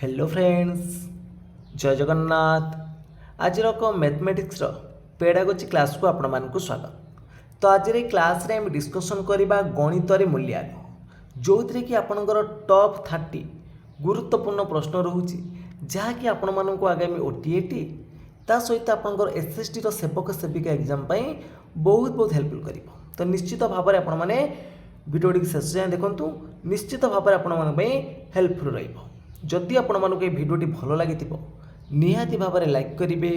Hello friends, जय जगन्नाथ। आज mathematics pedagogy class को आपण मानक स्वागत। तो आज क्लास रे हम डिस्कशन करबा गणित रे मूल्यांकन, जो थी कि आपणकर टॉप 30 गुरुत्वपूर्ण प्रश्न रोचे जहाँकि आपण मानक आगामी ओटीएटी ता सहित आपणकर एसएसटी रो सेवक सेविका एग्जाम बहुत बहुत हेल्पफुल कर। तो निश्चित भाव में आपण मैंने भिडियो शेष जाए देखूँ, निश्चित भाव में आपण मानी हेल्पफुल रही। जदि आपण मानक ये भिडियोटी भल लगी निहाती भाव में लाइक करेंगे,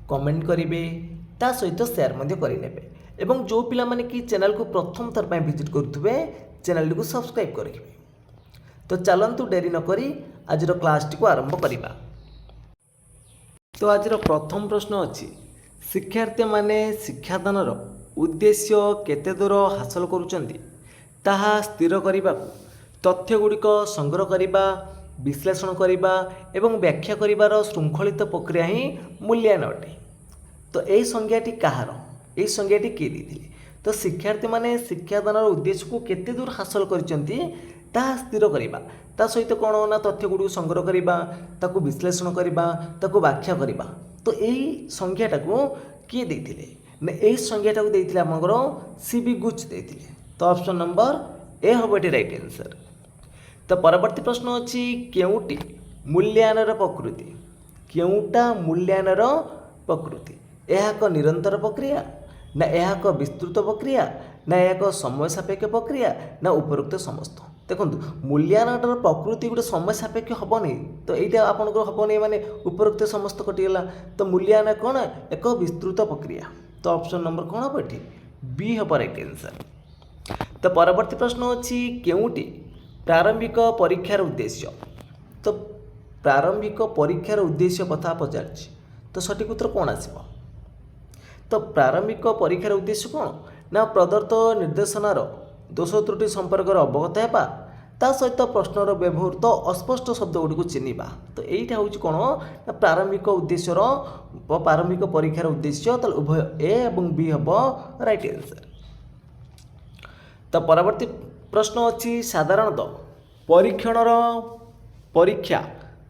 कमेंट करेंगे, ता सहित सेयार करेंगे एवं जो पिला माने कि चैनल को प्रथम थर पर विजिट करुवे चैनल को सब्सक्राइब करेंगे। तो चलतु डेरी नक आज क्लास टी को आरंभ करवा। तो आज प्रथम प्रश्न अच्छी, शिक्षार्थी माने शिक्षादानर उद्देश्य केते दूर हासिल करुचंती ताहा स्थिर करने तथ्य गुड़िक संग्रह करने, विश्लेषण करने एवं व्याख्या करिवार श्रृंखलित प्रक्रिया ही मूल्यांकन अटे। तो यही संज्ञाटी कହାର, यही संज्ञाटी किए देथिले? तो शिक्षार्थी माने शिक्षादानर उद्देश्य को केते दूर हासिल करिसंती ताहा स्थिर करवा, ता सहित कौन ना तथ्य गुड़िक संग्रह करवा, ताकू विश्लेषण करवा, ताकू व्याख्या करवा। तो यही संज्ञाटा को किए देथिले ना? यही संज्ञाटा को देथिले हमर सीबी गुच देथिले। तो ऑप्शन नंबर ए हबो एटी राइट आंसर। तो परवर्ती प्रश्न अच्छी, केउटी मूल्यांकन प्रकृति, केउटा मूल्यांकन प्रकृति? यह एक निरंतर प्रक्रिया ना यह एक विस्तृत प्रक्रिया ना यह एक समय सापेक्ष प्रक्रिया ना उपरोक्त समस्त? देखो मूल्यांकन प्रकृति गोटे समय सापेक्ष हेनी, तो यहाँ आपंकर हेनी माने उपरोक्त समस्त कटिगला। तो मूल्यांकन कौन? एक विस्तृत प्रक्रिया। तो ऑप्शन नंबर कौन हम ये बी हम राइट आंसर। तो परवर्ती प्रश्न अच्छी, केउटी प्रारंभिक परीक्षार उद्देश्य? तो प्रारंभिक परीक्षार उद्देश्य कथा पचार, तो सठिक उत्तर कौन आसब? तो प्रारंभिक परीक्षार उद्देश्य कौन ना प्रदत्त निर्देशनार दोष त्रुटि संपर्क अवगत होगा, ता सहित प्रश्नर व्यवहृत अस्पष्ट शब्द गुड़ी चिन्हवा। तो यहाँ हूँ कौन ना प्रारंभिक उद्देश्यर प्रारंभिक परीक्षार उद्देश्य। तो उभय ए और बी हम राइट आंसर। तो परवर्ती प्रश्न अच्छी, साधारणतः परीक्षणर परीक्षा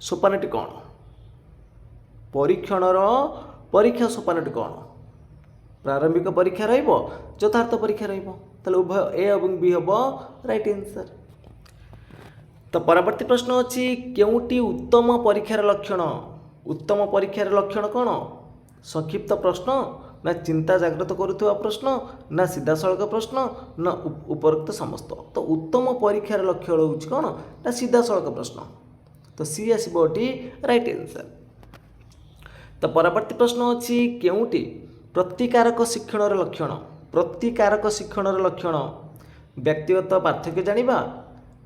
सोपानटी कौन? परीक्षणर परीक्षा सोपानटी कौन? प्रारंभिक परीक्षा रहिबो, यथार्थ परीक्षा रहिबो। ताले उभय ए और बी हम राइट आंसर। तो परवर्ती प्रश्न अच्छी, केउटी उत्तम परीक्षार लक्षण? उत्तम परीक्षार लक्षण कौन? संक्षिप्त प्रश्न ना चिंता जागृत करुवा प्रश्न ना सीधासलख प्रश्न ना उपरोक्त समस्त? तो उत्तम परीक्षार लक्षण हूँ कौन ना सीधासलख प्रश्न। तो सी आसबटी राइट आंसर। तो परवर्ती प्रश्न अच्छी, केउटी प्रतिकारक शिक्षणर लक्षण? प्रतिकारक शिक्षणर लक्षण व्यक्तिगत पार्थक्य जानिबा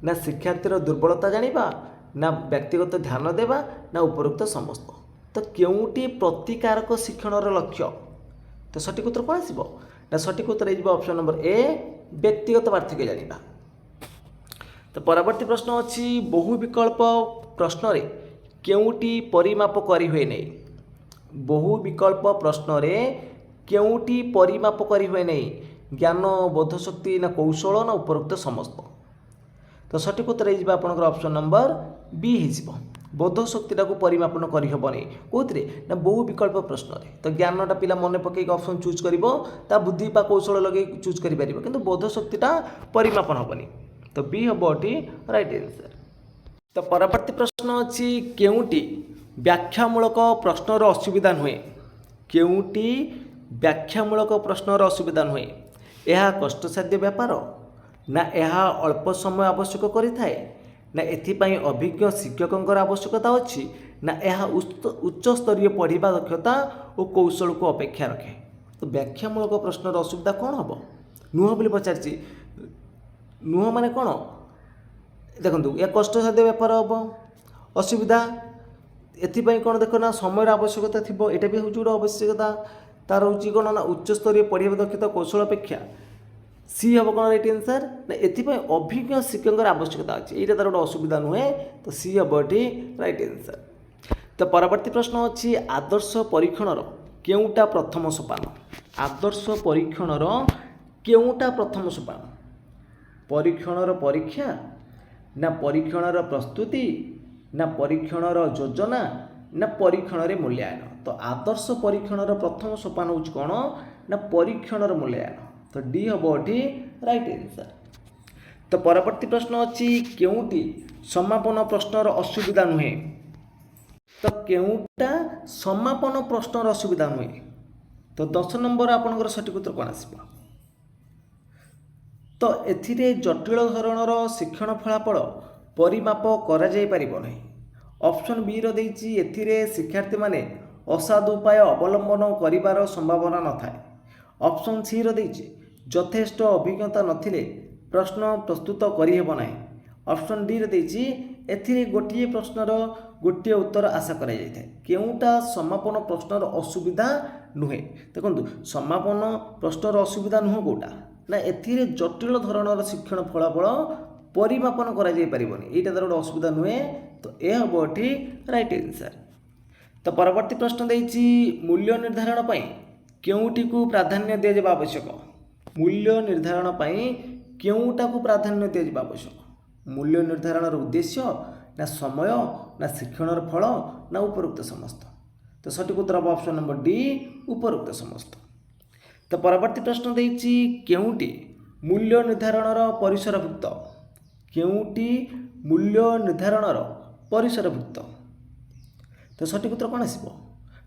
ना शिक्षार्थीर दुर्बलता जानिबा ना व्यक्तिगत ध्यान देवा ना उपरोक्त समस्त? तो केउटी प्रतिकारक शिक्षणर लक्ष्य? तो सठिक उत्तर कौन आसब ना? सठिक उत्तर हो ऑप्शन नंबर ए, व्यक्तिगत पार्थक्य जानिबा। तो परवर्ती प्रश्न अच्छी, बहु विकल्प प्रश्न रे केउटी परिमाप करि हुए नहीं? बहु विकल्प प्रश्न रे केउटी परिमाप करि हुए नहीं? ज्ञान, बोधशक्ति ना कौशल ना उपरोक्त समस्त? तो सठिक उत्तर हो आपनकर ऑप्शन नंबर बी हो, बोधशक्तिटा को परिमापन करहबनी। कौन ना बहु विकल्प प्रश्न रे। तो ज्ञानटा पिला मन पकई ऑप्शन चूज कर बुद्धि बा कौशल लगे चूज कर किंतु बोधशक्तिटा परिमापन हेनी। तो बी हम ये राइट आंसर। तो परवर्ती प्रश्न अच्छी, केउटी व्याख्यामूलक प्रश्नर असुविधा नुहे? केउटी व्याख्यामूलक प्रश्नर असुविधा नुहे? यह कष्टसाध्य व्यापार ना यह अल्प समय आवश्यक करिथाए ना एथिपाई अभिज्ञ शिक्षकों आवश्यकता अच्छी ना यह उच्च स्तरीय पढ़ा दक्षता और कौशल को अपेक्षा रखे? तो व्याख्यामूलक प्रश्नर असुविधा कौन हम? नुह बोली पचार, नुह माने कौन? देखो या कष्टसाध्य व्यापार हम असुविधा एथिपाई कौन देख ना समय आवश्यकता थी, यहाँ भी हूँ गोटे आवश्यकता तार हूँ कौन ना उच्च स्तरीय पढ़ा दक्षता कौशल अपेक्षा? सी हम कौन राइट आंसर ना एथिपाई अभिज्ञ शिक्षकों आवश्यकता अच्छी, यहाँ तार गोटे असुविधा नुहे। तो सी हम ये राइट आंसर। तो परवर्ती प्रश्न अच्छी, आदर्श परीक्षणर केउटा प्रथम सोपान? आदर्श परीक्षणर केउटा प्रथम सोपान? परीक्षणर परीक्षा ना परीक्षणर प्रस्तुति ना परीक्षणर योजना ना परीक्षण मूल्यांकन। तो आदर्श परीक्षणर प्रथम सोपान हूँ कौन ना परीक्षणर मूल्यांकन। तो डी हम ये राइट आंसर। तो परवर्ती प्रश्न अच्छी केउटी समापन प्रश्नर असुविधा नुहे। तो केउटा समापन प्रश्नर असुविधा नुहे। तो 10 नंबर आपंकर सठिक उत्तर कौन आस। तो एथिरे जटिल धरणर शिक्षण फलाफल परिमाप करा जाई परिबो नहीं। ऑप्शन बी रो देइछि एथिरे शिक्षार्थी माने असाधु उपाय अवलंबन करिवार संभावना न थाए। ऑप्शन सी रो देइछि यथेष्ट अभिज्ञता नथिले प्रश्न प्रस्तुत करि हेबो नाही। ऑप्शन डी रो देइछि एथिरे गोटिए प्रश्नर गोटिए उत्तर आशा करा जाय थाए। केउटा समापन प्रश्नर असुविधा नुहे। देखंतु समापन प्रश्नर असुविधा नुह कोटा ना एथिरे जटिल धरणर शिक्षण फलाफल परिमापन करा जाय परिबोनी। एटा दर असुविधा नुहे। तो ए हबो एठी राइट आंसर। तो परवर्ती प्रश्न देइछि मूल्य निर्धारण पई केउटी को प्राधान्य दिया जाबा आवश्यक। मूल्य निर्धारण पई केउटा को प्राधान्य दिया जाबा आवश्यक। मूल्य निर्धारणर उद्देश्य ना समय ना शिक्षणर फल ना उपरोक्त समस्त। तो सठिक उत्तर हम ऑप्शन नंबर डी उपरोक्त समस्त। तो परवर्ती प्रश्न देइछि केउटी मूल्य निर्धारणर परिसरभुक्त। केउटी मूल्य निर्धारणर परिसरभुक्त। तो सठिक उत्तर कौन आसब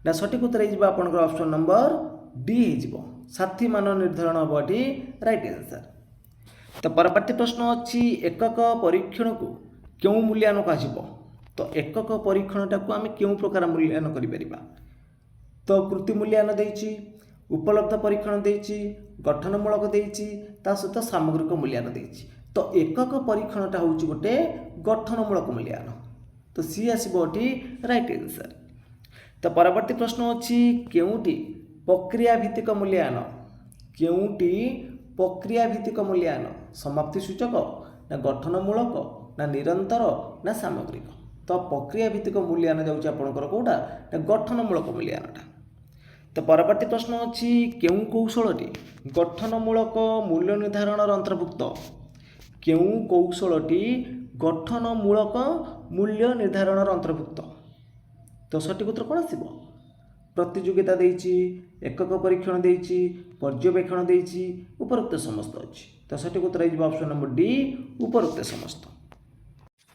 ना सठिक उत्तर हो आपंकर ऑप्शन नंबर डी हो साथी मान निर्धारण हम ये राइट आंसर। तो परवर्ती प्रश्न अच्छी एकक परीक्षण को क्यों मूल्यांकन कह। तो एकक परीक्षणटा को आम क्यों प्रकार मूल्यांकन करिपरिबा। तो कृति मूल्यांकन देइछि उपलब्ध परीक्षण देइछि गठनमूलक देइछि ता सहित सामग्रिक मूल्यांकन देइछि। तो एकक परीक्षणटा होउछि गोटे गठनमूलक मूल्यांकन। तो सी आसब एठी राइट आंसर। तो परवर्ती प्रश्न अच्छी केउटी प्रक्रिया भित्तिक मूल्यांकन। केउटी प्रक्रिया भित्तिक मूल्यांकन समाप्ति सूचक ना गठनमूलक ना निरंतर ना सामग्रिक। तो प्रक्रिया भित्तिक मूल्यांकन जाउछि आपनकर कोडा ना गठनमूलक मूल्यांकनटा। तो परवर्ती प्रश्न अच्छी केउ कौशलटी गठनमूलक मूल्य निर्धारणर अंतर्भुक्त। केउ कौशलटी गठनमूलक मूल्य निर्धारणर अंतर्भुक्त। तो सठिक उत्तर कौन आसब। प्रतियोगिता देइछि एकक परीक्षण देइछि पर्यवेक्षण देइछि उपरोक्त समस्त अछि। तो सठिक उत्तर हो ऑप्शन नंबर डी उपरोक्त समस्त।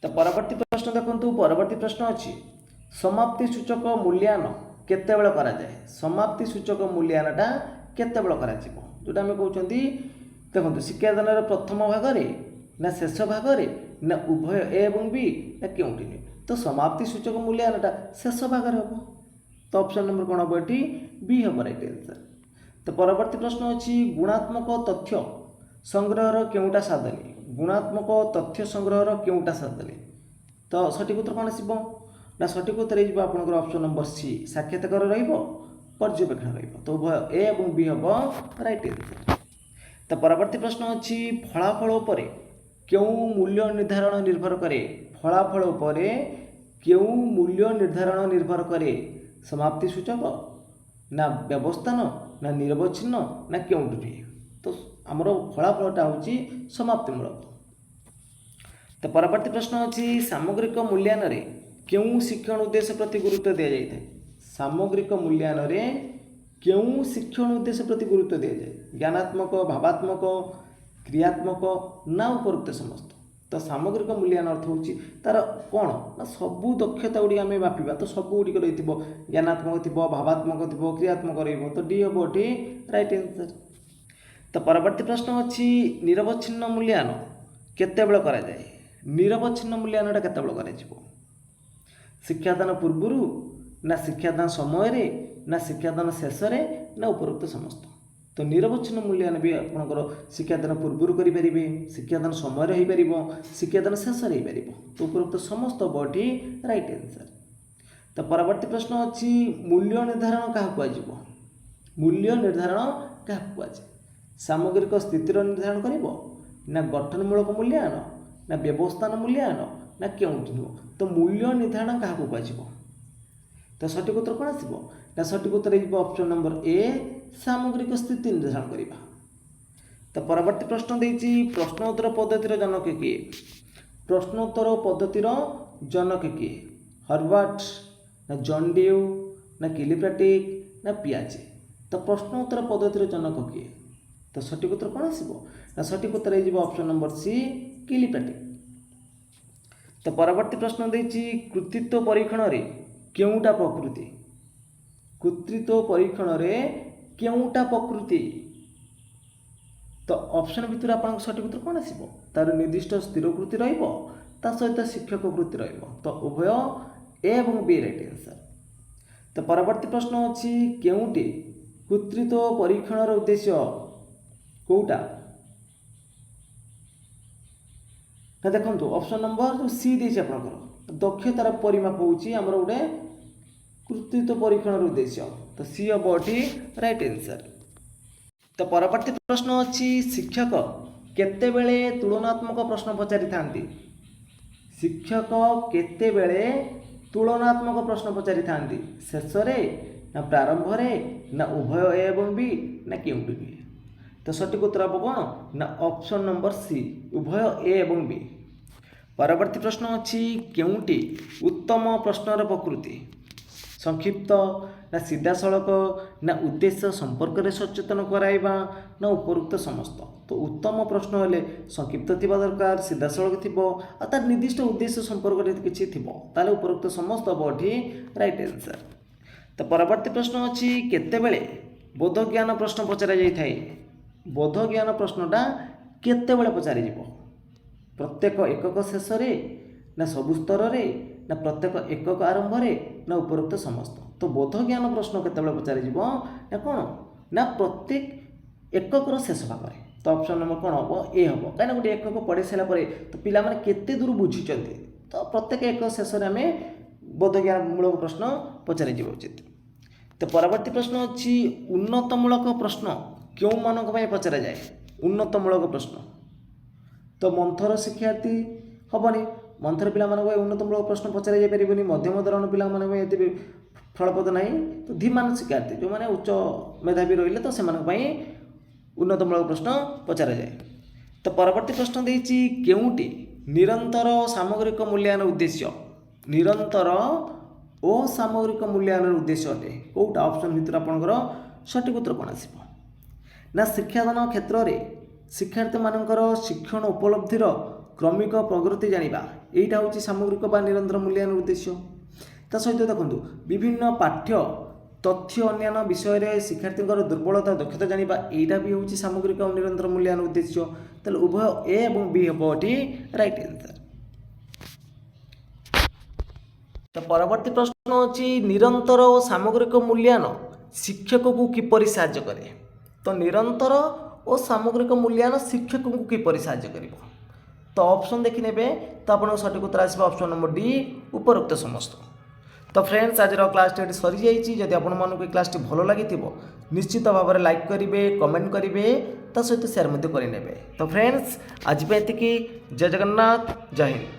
तो परवर्ती प्रश्न देखंतु परवर्ती प्रश्न अछि समाप्ति सूचक मूल्यांकन केतेबेले करा जाय। समाप्ति सूचक मूल्यांकनटा केतेबेले करा जिवो जोटा हम कहउछंती देखंतु शिक्षादानर प्रथम भागरे ना शेष भागरे ना उभय ए एवं बी ना केउटी नहीं। तो समाप्ति सूचक मूल्यांकनटा शेष भागरे हम। तो ऑप्शन नंबर कौन हम ये बी हम राइट आंसर। तो परवर्ती प्रश्न अच्छी गुणात्मक तथ्य संग्रहर केउटा साधनी। गुणात्मक तथ्य संग्रहर केउटा साधनी। तो सठिक उत्तर कौन आसब ना सठिक उत्तर हो आपंकर ऑप्शन नंबर सी साक्षात्कार पर्यवेक्षण रहिबो। तो उभय ए और बी हम राइट आंसर। तो परवर्ती प्रश्न अच्छी फलाफल उपरे क्यों मूल्य निर्धारण निर्भर करे। फलाफल उपरे क्यों मूल्य निर्धारण निर्भर करे। समाप्ति सूचक ना व्यवस्थान ना निरवच्छिन्न ना केउटी। तो आमर फलाफलटा होची समाप्तिमूलक। तो परवर्ती प्रश्न अच्छी सामग्रिक मूल्यांकन रे क्यों शिक्षण उद्देश्य प्रति गुरुत्व दिया जाए। सामग्रिक मूल्यांकन रे क्यों शिक्षण उद्देश्य प्रति गुरुत्व दिया जाए। ज्ञानात्मक भावात्मक क्रियात्मक ना उपरोक्त समस्त। तो सामग्रिक मूल्यांकन अर्थ होची तार कौन ना सबू दक्षता गुड़ी आम मापिबा। तो सब गुड़िक रही ज्ञानात्मक थी भावात्मक थी क्रियात्मक रही। तो डी हम ये राइट आंसर। तो परवर्ती प्रश्न अच्छी निरवच्छिन्न मूल्यांकन केतेबेले करा जाए। निरवच्छिन्न मूल्यांकनटा केतेबेले करा जिवो। शिक्षादान पूर्व ना शिक्षादान समय रे ना शिक्षादान शेष ना उपरोक्त समस्त। तो निरवच्छिन्न मूल्यांकन भी आपंकर शिक्षादान पूर्व करेंगे शिक्षादान समय हो पार शिक्षादान शेष हो पार। तो उपरोक्त समस्त बटी राइट आंसर। तो परवर्ती प्रश्न अच्छी मूल्य निर्धारण क्या कह। मूल्य निर्धारण क्या कह। सामग्रिक स्थितिर निर्धारण कर ना गठनमूलक मूल्यांकन ना व्यवस्थान मूल्यांकन ना केउटी नुह। तो मूल्य निर्धारण क्या कह। तो सठिक उत्तर कौन आसब ना सठिक उत्तर हो ऑप्शन नंबर ए सामग्रिक स्थिति निर्धारण करवा। तो परवर्ती प्रश्न देइछि प्रश्नोत्तर पद्धतिर जनक किए। प्रश्नोत्तर पद्धतिर जनक किए हर्बर्ट ना जॉन ड्यू ना किलिप्राटिक ना पियाजे। तो प्रश्नोत्तर पद्धतिर जनक किए तो सठिक उत्तर कौन आसो ना सठिक उत्तर हो ऑप्शन नंबर सी किलिप्राटिक। तो परवर्ती प्रश्न देछि कृतित्व परीक्षण रे केउटा प्रकृति कृतित्व परीक्षण रे केउटा प्रकृति। तो ऑप्शन भितर आपन सठिक उत्तर कौन आसो तार निर्दिष्ट स्थिर कृति रहिबो ता सहित शिक्षक कृति रहिबो। तो उभय ए एवं बी राइट आंसर। तो परवर्ती प्रश्न अछि केउटी कृतित्व परीक्षण रो उद्देश्य कोउटा ना देखंतु ऑप्शन नंबर जो सी देछि आपनकर दक्षतार परिमाप होउछि हमर उडे कृतित्व परीक्षण रो उद्देश्य। तो सी अबठी राइट आंसर। तो परवर्ती प्रश्न अछि शिक्षक केतेबेले तुलनात्मक प्रश्न पचारि थांती शिक्षक केतेबेले तुलनात्मक प्रश्न पचारि थांती शेष रे ना प्रारंभ रे ना उभय ए एवं बी ना केउटी बी। तो सठिक उत्तर हम कौन ना ऑप्शन नंबर सी उभय ए एवं बी। परवर्ती प्रश्न अछि केउटी उत्तम प्रश्नर प्रकृति संक्षिप्त ना सीधा सड़क ना उद्देश्य संपर्क रे सचेतन कराइबा ना उपरोक्त समस्त। तो उत्तम प्रश्न हेले संक्षिप्त थिबा दरकार सीधा सड़क थिबो आ तार निर्दिष्ट उद्देश्य संपर्क रे किछि थिबो ताले उपरोक्त समस्त बठी राइट आंसर। तो परवर्ती प्रश्न अछि केतेबेले बोध ज्ञान प्रश्न पचरा जाई थाए बोध ज्ञान प्रश्नटा केतेबेले पचारि जिवो प्रत्येक एकक शेष रे ना सबु स्तर रे ना प्रत्येक एकक आरंभ रे ना उपरोक्त समस्त। तो बोध ज्ञान प्रश्न केतेबेले पचारि जिवो ना कोन ना प्रत्येक एकक रो शेष भाग रे। तो ऑप्शन नंबर कोन हबो ए हबो काना गुटे एकक पढि साला परे तो पिला माने केते दूर बुझी चंती तो प्रत्येक एकक शेष रे हमें बोध ज्ञान मूलक प्रश्न पचारि जिवो उचित। तो परवर्ती प्रश्न अछि उन्नतमूलक प्रश्न क्यों मानक पय पचरा जाए उन्नतमूलक प्रश्न। तो मंथर शिक्षार्थी हेनी मंथर पिला उन्नतमूलक प्रश्न पचार जापरि मध्यम धरण पिला ये फलप्रद ना तो धीमान शिक्षार्थी जो मैंने उच्च मेधावी रही तो से उन्नतमूलक प्रश्न पचार जाए। तो परवर्ती प्रश्न देछि केउटी निरंतर सामग्रिक मूल्यांकन उद्देश्य निरंतर ओ सामग्रिक मूल्यांकन उद्देश्य अटे कोटा ऑप्शन भितर आपनकर सठिक उत्तर कोन आसीबो ना शिक्षादान क्षेत्र में शिक्षार्थी मानकर शिक्षण उपलब्धिर क्रमिक प्रगति जानिबा एटा होची सामग्रिक बा निरंतर मूल्यांकन उद्देश्य। ता सहित देखंतु विभिन्न पाठ्य तथ्य अन्यान्य विषय रे शिक्षार्थी दुर्बलता दक्षता जानिबा एटा भी होची सामग्रिक और निरंतर मूल्यांकन उद्देश्य। ताले उभय ए एवं बी हबो एटी राइट आंसर। तो परवर्ती प्रश्न होची निरंतर और सामग्रिक मूल्यांकन शिक्षक को किपरि सहाय्य करे। तो निरंतर और सामग्रिक मूल्यांकन शिक्षक को किपरि सहाय्य करिवो। तो ऑप्शन देखि नेबे तो आपन सठिक उत्तर आसीबो ऑप्शन नंबर डी उपरोक्त समस्त। तो फ्रेंड्स आज क्लास टी सरी जाइए जदि आपण मानक क्लास टी भल लगी निश्चित भाव में लाइक करेंगे कमेंट करेंगे ता सहित शेयर करने। तो फ्रेंड्स आज पे जय जगन्नाथ जय हिंद।